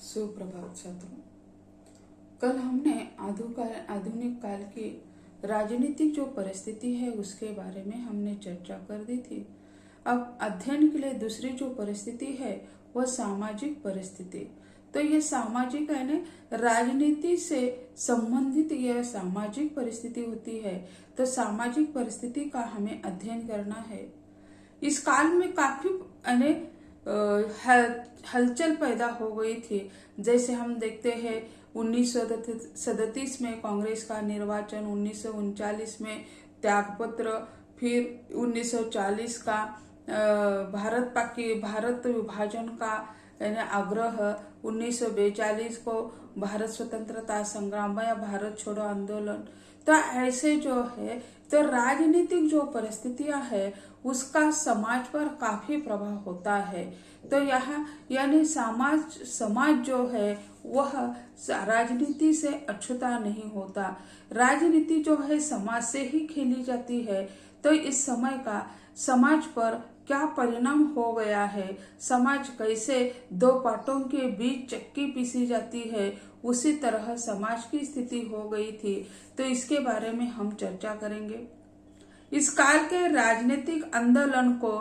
सुप्रभात छात्रों। कल हमने आधुनिक काल की राजनीतिक जो परिस्थिति है उसके बारे में हमने चर्चा कर दी थी। अब अध्ययन के लिए दूसरी जो परिस्थिति है वह सामाजिक परिस्थिति। तो ये सामाजिक है ना, राजनीति से संबंधित यह सामाजिक परिस्थिति होती है। तो सामाजिक परिस्थिति का हमें अध्ययन करना है। इस काल में काफी हलचल पैदा हो गई थी। जैसे हम देखते हैं 1937 में कांग्रेस का निर्वाचन, 1939 में त्यागपत्र, फिर 1940 का भारत विभाजन का आग्रह, 1942 को भारत स्वतंत्रता संग्राम या भारत छोड़ो आंदोलन। तो ऐसे जो है तो राजनीतिक जो परिस्थितियां है उसका समाज पर काफी प्रभाव होता है। तो यहाँ यानी समाज जो है वह राजनीति से अछूता नहीं होता। राजनीति जो है समाज से ही खेली जाती है। तो इस समय का समाज पर क्या परिणाम हो गया है, समाज कैसे दो पाटों के बीच चक्की पीसी जाती है, उसी तरह समाज की स्थिति हो गई थी। तो इसके बारे में हम चर्चा करेंगे। इस काल के राजनीतिक आंदोलन को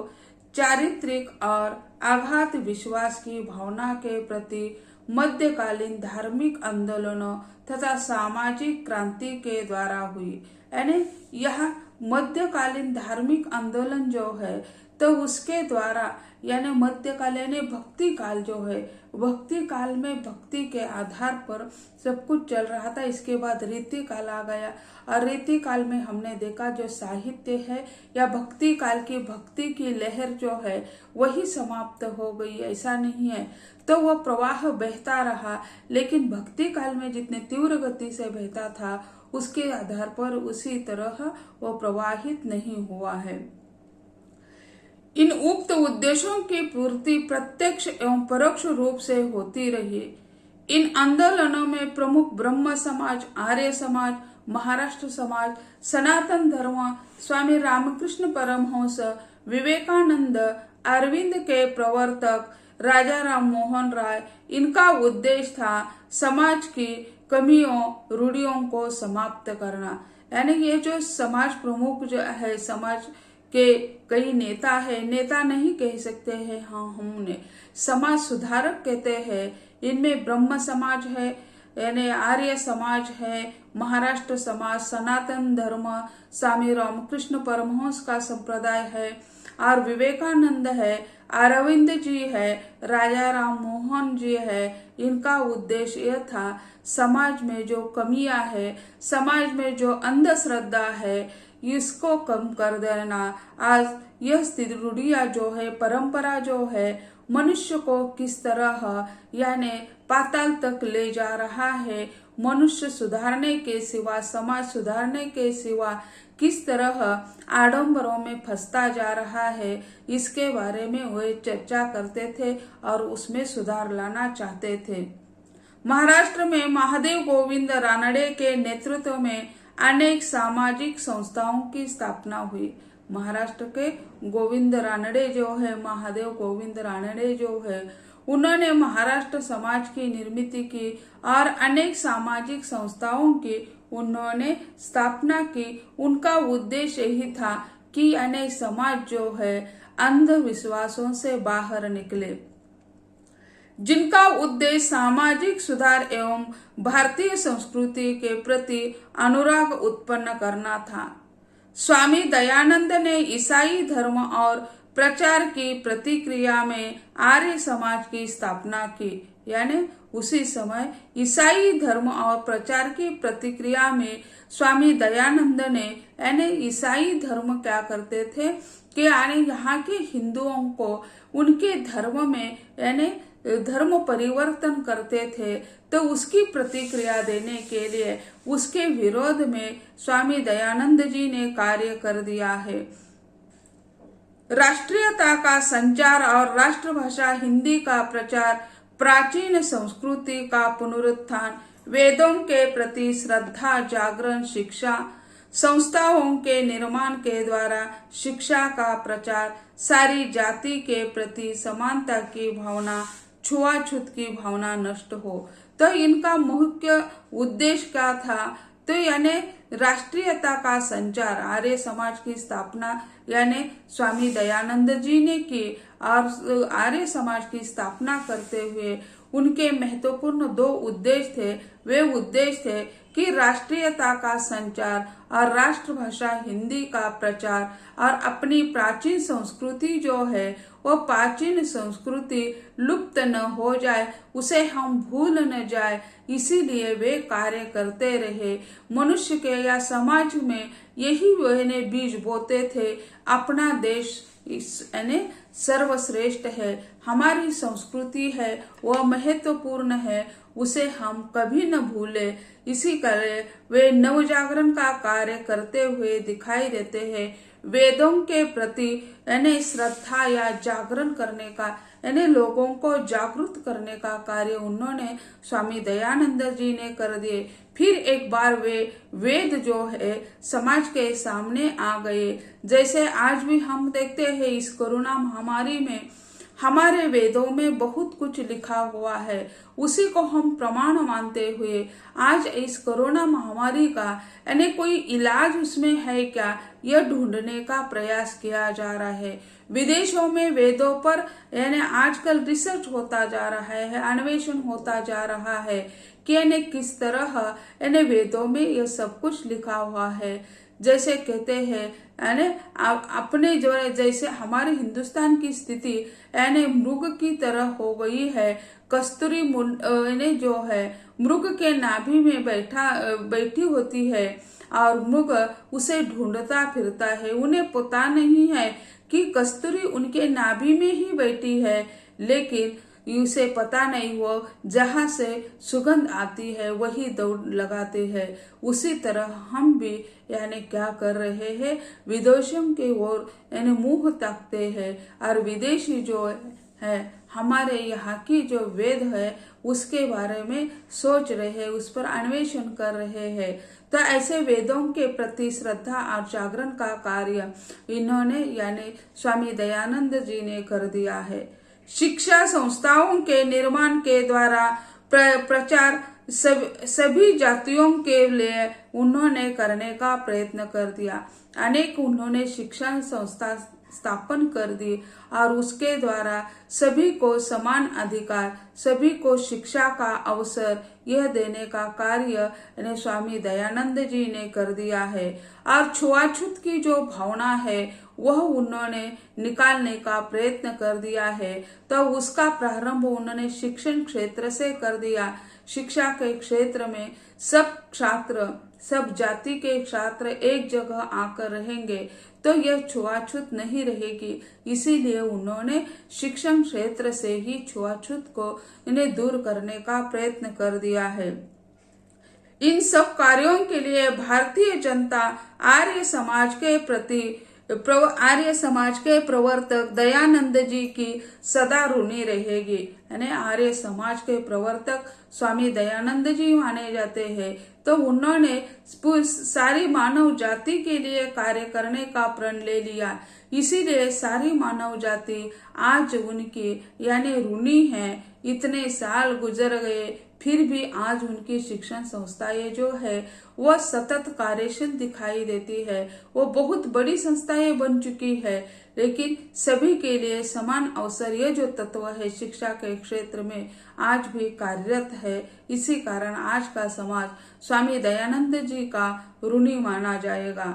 चारित्रिक और आघात विश्वास की भावना के प्रति मध्यकालीन धार्मिक आंदोलनों तथा सामाजिक क्रांति के द्वारा हुई। यानी यह मध्यकालीन धार्मिक आंदोलन जो है तो उसके द्वारा यानी मध्यकाल यानी भक्ति काल जो है, भक्ति काल में भक्ति के आधार पर सब कुछ चल रहा था। इसके बाद रीति काल आ गया और रीति काल में हमने देखा जो साहित्य है या भक्ति काल की भक्ति की लहर जो है वही समाप्त हो गई, ऐसा नहीं है। तो वह प्रवाह बहता रहा, लेकिन भक्ति काल में जितने तीव्र गति से बहता था उसके आधार पर उसी तरह वह प्रवाहित नहीं हुआ है। इन उक्त उद्देश्यों की पूर्ति प्रत्यक्ष एवं परोक्ष रूप से होती रही। इन आंदोलनों में प्रमुख ब्रह्म समाज, आर्य समाज, महाराष्ट्र समाज, सनातन धर्म, स्वामी रामकृष्ण परमहंस, विवेकानंद, अरविंद के प्रवर्तक राजा राम मोहन राय, इनका उद्देश्य था समाज की कमियों रूढ़ियों को समाप्त करना। यानी ये जो समाज प्रमुख जो है, समाज के कई नेता है, नेता नहीं कह सकते हैं, हाँ हमने समाज सुधारक कहते हैं। इनमें ब्रह्म समाज है यानी आर्य समाज है, महाराष्ट्र समाज, सनातन धर्म, स्वामी रामकृष्ण परमहंस का संप्रदाय है और विवेकानंद है, अरविंद जी है, राजा राम मोहन जी है। इनका उद्देश्य यह था समाज में जो कमियां है, समाज में जो अंधश्रद्धा है इसको कम कर देना। आज यह स्थिति रूढ़ियां जो है, परंपरा जो है मनुष्य को किस तरह यानी पाताल तक ले जा रहा है, मनुष्य सुधारने के सिवा, समाज सुधारने के सिवा किस तरह आडंबरों में फंसता जा रहा है, इसके बारे में वे चर्चा करते थे और उसमें सुधार लाना चाहते थे। महाराष्ट्र में महादेव गोविंद रानडे के नेतृत्व में अनेक सामाजिक संस्थाओं की स्थापना हुई। महाराष्ट्र के गोविंद रानडे जो है, महादेव गोविंद रानडे जो है, उन्होंने महाराष्ट्र समाज की निर्मित की और अनेक सामाजिक संस्थाओं की उन्होंने स्थापना की। उनका उद्देश्य यही था कि अनेक समाज जो है अंधविश्वासों से बाहर निकले, जिनका उद्देश्य सामाजिक सुधार एवं भारतीय संस्कृति के प्रति अनुराग उत्पन्न करना था। स्वामी दयानंद ने ईसाई धर्म और प्रचार की प्रतिक्रिया में आर्य समाज की स्थापना की। यानी उसी समय ईसाई धर्म और प्रचार की प्रतिक्रिया में स्वामी दयानंद ने यानी ईसाई धर्म क्या करते थे कि यानी यहाँ के हिंदुओं को उनके धर्म में यानी धर्म परिवर्तन करते थे। तो उसकी प्रतिक्रिया देने के लिए उसके विरोध में स्वामी दयानंद जी ने कार्य कर दिया है। राष्ट्रीयता का संचार और राष्ट्रभाषा हिंदी का प्रचार, प्राचीन संस्कृति का पुनरुत्थान, वेदों के प्रति श्रद्धा जागरण, शिक्षा संस्थाओं के निर्माण के द्वारा शिक्षा का प्रचार, सारी जाति के प्रति समानता की भावना, छुआछूत की भावना नष्ट हो। तो इनका मुख्य उद्देश्य क्या था? तो यानी राष्ट्रीयता का संचार, आर्य समाज की स्थापना यानी स्वामी दयानंद जी ने की। और आर्य समाज की स्थापना करते हुए उनके महत्वपूर्ण 2 उद्देश्य थे। वे उद्देश्य थे कि राष्ट्रीयता का संचार और राष्ट्रभाषा हिंदी का प्रचार, और अपनी प्राचीन संस्कृति जो है वो प्राचीन संस्कृति लुप्त न हो जाए, उसे हम भूल न जाए, इसीलिए वे कार्य करते रहे। मनुष्य के या समाज में यही वे बीज बोते थे। अपना देश यानी सर्वश्रेष्ठ है, हमारी संस्कृति है वह महत्वपूर्ण है, उसे हम कभी न भूले। इसी करे वे नवजागरण का कार्य करते हुए दिखाई देते हैं। वेदों के प्रति यानी श्रद्धा या जागरण करने का यानी लोगों को जागरूक करने का कार्य उन्होंने स्वामी दयानंद जी ने कर दिए। फिर एक बार वे वेद जो है समाज के सामने आ गए। जैसे आज भी हम देखते हैं इस कोरोना महामारी में हमारे वेदों में बहुत कुछ लिखा हुआ है, उसी को हम प्रमाण मानते हुए आज इस कोरोना महामारी का यानी कोई इलाज उसमें है क्या, यह ढूंढने का प्रयास किया जा रहा है। विदेशों में वेदों पर यानी आजकल रिसर्च होता जा रहा है, अन्वेषण होता जा रहा है कि यानी किस तरह यानी वेदों में यह सब कुछ लिखा हुआ है। जैसे कहते हैं यानी अपने जो जैसे हमारे हिंदुस्तान की स्थिति यानी मृग की तरह हो गई है। कस्तूरी यानी जो है मृग के नाभि में बैठी होती है और मृग उसे ढूंढता फिरता है। उन्हें पता नहीं है कि कस्तूरी उनके नाभि में ही बैठी है, लेकिन उसे पता नहीं वो जहां से सुगंध आती है वही दौड़ लगाते हैं। उसी तरह हम भी यानी क्या कर रहे हैं, विदेशों के ओर यानी मुंह ताकते हैं और विदेशी जो है हमारे यहाँ की जो वेद है उसके बारे में सोच रहे हैं, उस पर अन्वेषण कर रहे हैं। तो ऐसे वेदों के प्रति श्रद्धा और जागरण का कार्य इन्होंने यानी स्वामी दयानंद जी ने कर दिया है। शिक्षा संस्थाओं के निर्माण के द्वारा प्रचार सभी जातियों के लिए उन्होंने करने का प्रयत्न कर दिया। अनेक उन्होंने शिक्षा संस्था स्थापन कर दी और उसके द्वारा सभी को समान अधिकार, सभी को शिक्षा का अवसर यह देने का कार्य स्वामी दयानंद जी ने कर दिया है। और छुआछूत की जो भावना है वह उन्होंने निकालने का प्रयत्न कर दिया है। तो उसका प्रारंभ उन्होंने शिक्षण क्षेत्र से कर दिया। शिक्षा के क्षेत्र में सब छात्र, सब जाति के छात्र एक जगह आकर रहेंगे तो यह छुआछूत नहीं रहेगी। इसीलिए उन्होंने शिक्षण क्षेत्र से ही छुआछूत को इन्हें दूर करने का प्रयत्न कर दिया है। इन सब कार्यों के लिए भारतीय जनता आर्य समाज के प्रवर्तक दयानंद जी की सदा ऋणी रहेगी। यानी आर्य समाज के प्रवर्तक स्वामी दयानंद जी माने जाते हैं। तो उन्होंने सारी मानव जाति के लिए कार्य करने का प्रण ले लिया। इसीलिए सारी मानव जाति आज उनकी यानी ऋणी है। इतने साल गुजर गए फिर भी आज उनकी शिक्षण संस्थाएं जो है वह सतत कार्यशील दिखाई देती है। वो बहुत बड़ी संस्थाएं बन चुकी है, लेकिन सभी के लिए समान अवसर ये जो तत्व है शिक्षा के क्षेत्र में आज भी कार्यरत है। इसी कारण आज का समाज स्वामी दयानंद जी का ऋणी माना जाएगा।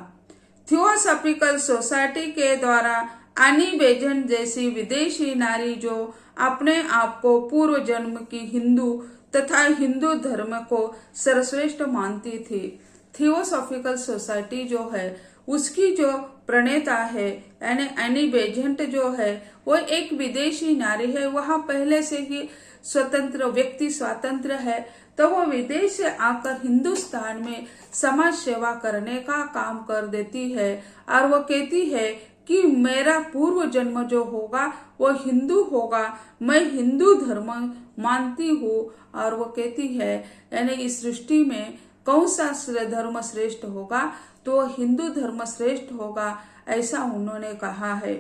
थियोसॉफिकल सोसाइटी के द्वारा एनी बेजेंट जैसी विदेशी नारी जो अपने आप को पूर्व जन्म की हिंदू तथा हिंदू धर्म को सर्वश्रेष्ठ मानती थी। थियोसॉफिकल सोसाइटी जो है उसकी जो प्रणेता है यानी एनी बेजेंट जो है वो एक विदेशी नारी है। वह पहले से ही स्वतंत्र व्यक्ति स्वातंत्र है, तो वो विदेश से आकर हिंदुस्तान में समाज सेवा करने का काम कर देती है। और वो कहती है कि मेरा पूर्व जन्म जो होगा वो हिंदू होगा, मैं हिंदू धर्म मानती हूँ। और वो कहती है यानी इस सृष्टि में कौन सा धर्म श्रेष्ठ होगा तो हिंदू धर्म श्रेष्ठ होगा, ऐसा उन्होंने कहा है।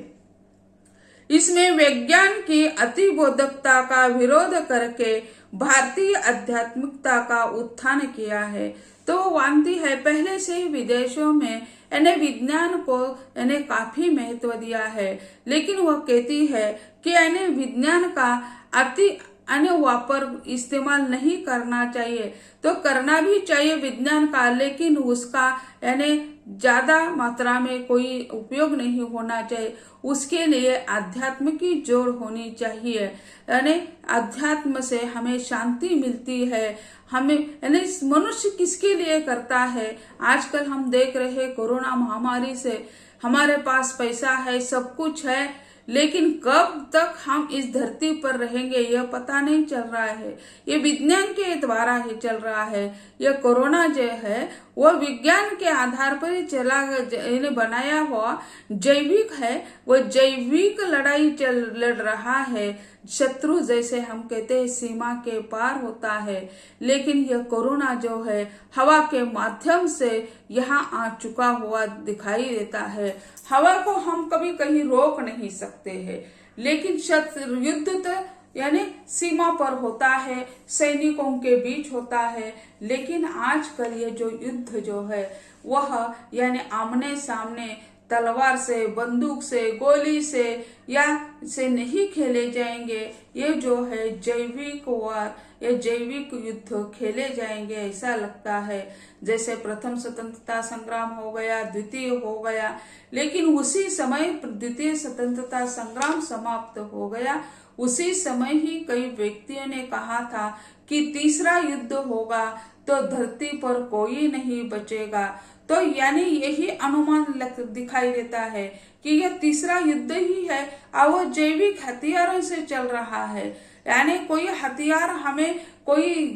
इसमें विज्ञान की अतिबोधकता का विरोध करके भारतीय आध्यात्मिकता का उत्थान किया है। तो वो मानती है पहले से ही विदेशों में यानी विज्ञान को यानी काफी महत्व दिया है, लेकिन वह कहती है कि यानी विज्ञान का अति वापर इस्तेमाल नहीं करना चाहिए। तो करना भी चाहिए विज्ञान का, लेकिन उसका यानी ज्यादा मात्रा में कोई उपयोग नहीं होना चाहिए। उसके लिए आध्यात्म की जोड़ होनी चाहिए। यानी अध्यात्म से हमें शांति मिलती है। हमें यानी मनुष्य किसके लिए करता है? आजकल हम देख रहे हैं कोरोना महामारी से हमारे पास पैसा है, सब कुछ है, लेकिन कब तक हम इस धरती पर रहेंगे यह पता नहीं चल रहा है। ये विज्ञान के द्वारा ही चल रहा है। यह कोरोना जो है वह विज्ञान के आधार पर ही बनाया हुआ जैविक है। वह जैविक लड़ाई लड़ रहा है। शत्रु जैसे हम कहते हैं सीमा के पार होता है, लेकिन यह कोरोना जो है हवा के माध्यम से यहाँ आ चुका हुआ दिखाई देता है। हवा को हम कभी कहीं रोक नहीं सकते हैं, लेकिन शत्रु युद्ध तो यानी सीमा पर होता है, सैनिकों के बीच होता है। लेकिन आजकल ये जो युद्ध जो है वह यानी आमने सामने तलवार से, बंदूक से, गोली से या से नहीं खेले जाएंगे। ये जो है जैविक वार, ये जैविक युद्ध खेले जाएंगे। ऐसा लगता है जैसे प्रथम स्वतंत्रता संग्राम हो गया, द्वितीय हो गया, लेकिन उसी समय द्वितीय स्वतंत्रता संग्राम समाप्त हो गया। उसी समय ही कई व्यक्तियों ने कहा था कि तीसरा युद्ध होगा तो धरती पर कोई नहीं बचेगा। तो यानी यही अनुमान दिखाई देता है कि यह तीसरा युद्ध ही है और वो जैविक हथियारों से चल रहा है। यानी कोई हथियार, हमें कोई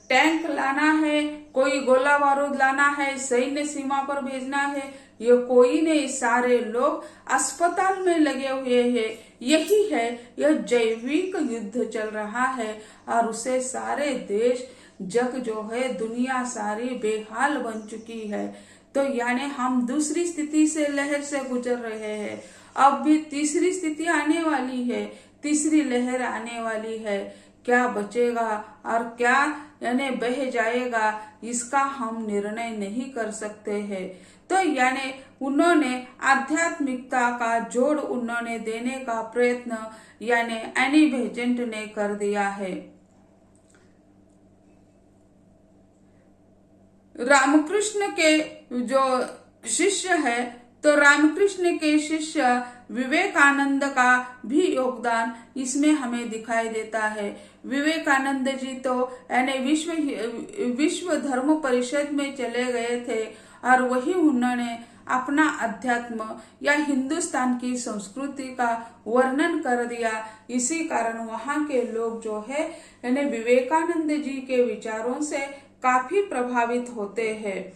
टैंक लाना है, कोई गोला बारूद लाना है, सैन्य सीमा पर भेजना है, ये कोई नहीं। सारे लोग अस्पताल में लगे हुए हैं। यही है, यह जैविक युद्ध चल रहा है और उसे सारे देश, जग जो है, दुनिया सारी बेहाल बन चुकी है। तो यानी हम दूसरी स्थिति से, लहर से गुजर रहे हैं। अब भी तीसरी स्थिति आने वाली है, तीसरी लहर आने वाली है। क्या बचेगा और क्या यानी बह जाएगा, इसका हम निर्णय नहीं कर सकते हैं। तो यानी उन्होंने आध्यात्मिकता का जोड़ उन्होंने देने का प्रयत्न यानी एनी बेसेंट ने कर दिया है। रामकृष्ण के जो शिष्य है, तो रामकृष्ण के शिष्य विवेकानंद का भी योगदान इसमें हमें दिखाई देता है। विवेकानंद जी तो यानी विश्व धर्म परिषद में चले गए थे और वही उन्होंने अपना अध्यात्म या हिंदुस्तान की संस्कृति का वर्णन कर दिया। इसी कारण वहां के लोग जो है यानी विवेकानंद जी के विचारों से काफी प्रभावित होते हैं।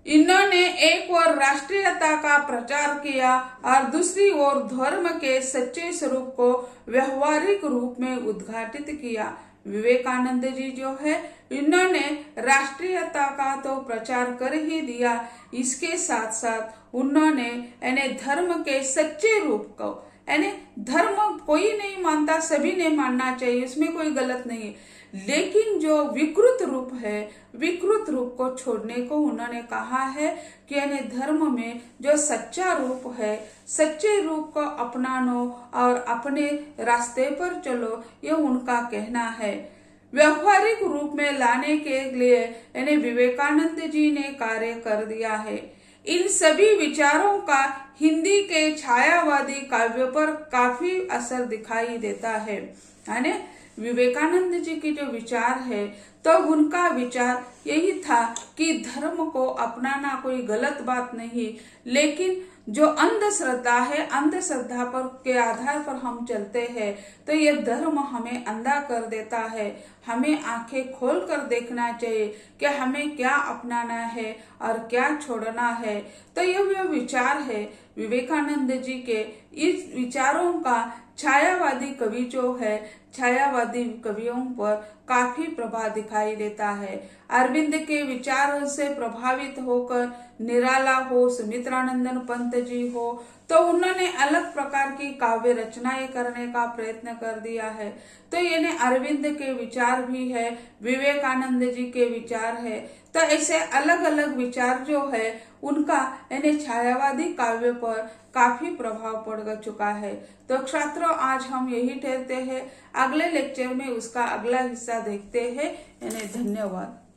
इन्होंने एक ओर राष्ट्रीयता का प्रचार किया और दूसरी ओर धर्म के सच्चे स्वरूप को व्यवहारिक रूप में उद्घाटित किया। विवेकानंद जी जो है इन्होंने राष्ट्रीयता का तो प्रचार कर ही दिया, इसके साथ साथ उन्होंने यानी धर्म के सच्चे रूप को, यानी धर्म कोई नहीं मानता, सभी ने मानना चाहिए, इसमें कोई गलत नहीं है, लेकिन जो विकृत रूप है, विकृत रूप को छोड़ने को उन्होंने कहा है कि यानी धर्म में जो सच्चा रूप है, सच्चे रूप को अपनानो और अपने रास्ते पर चलो, ये उनका कहना है। व्यवहारिक रूप में लाने के लिए यानी विवेकानंद जी ने कार्य कर दिया है। इन सभी विचारों का हिंदी के छायावादी काव्य पर काफी असर दिखाई देता है। यानी विवेकानंद जी के जो विचार है, तो उनका विचार यही था कि धर्म को अपनाना कोई गलत बात नहीं, लेकिन जो अंधश्रद्धा है, अंधश्रद्धा पर के आधार पर हम चलते हैं तो ये धर्म हमें अंधा कर देता है। हमें आंखें खोल कर देखना चाहिए कि हमें क्या अपनाना है और क्या छोड़ना है। तो यह विचार है विवेकानंद जी के। इस विचारों का छायावादी कवि जो है, छायावादी कवियों पर काफी प्रभाव दिखाई देता है। अरविंद के विचारों से प्रभावित होकर निराला हो, सुमित्रानंदन पंत जी हो, तो उन्होंने अलग प्रकार की काव्य रचनाएं करने का प्रयत्न कर दिया है। तो यानी अरविंद के विचार भी है, विवेकानंद जी के विचार है, तो ऐसे अलग अलग विचार जो है उनका यानी छायावादी काव्य पर काफी प्रभाव पड़ चुका है। तो छात्रों, आज हम यही ठहरते हैं, अगले लेक्चर में उसका अगला हिस्सा देखते हैं। यानी धन्यवाद।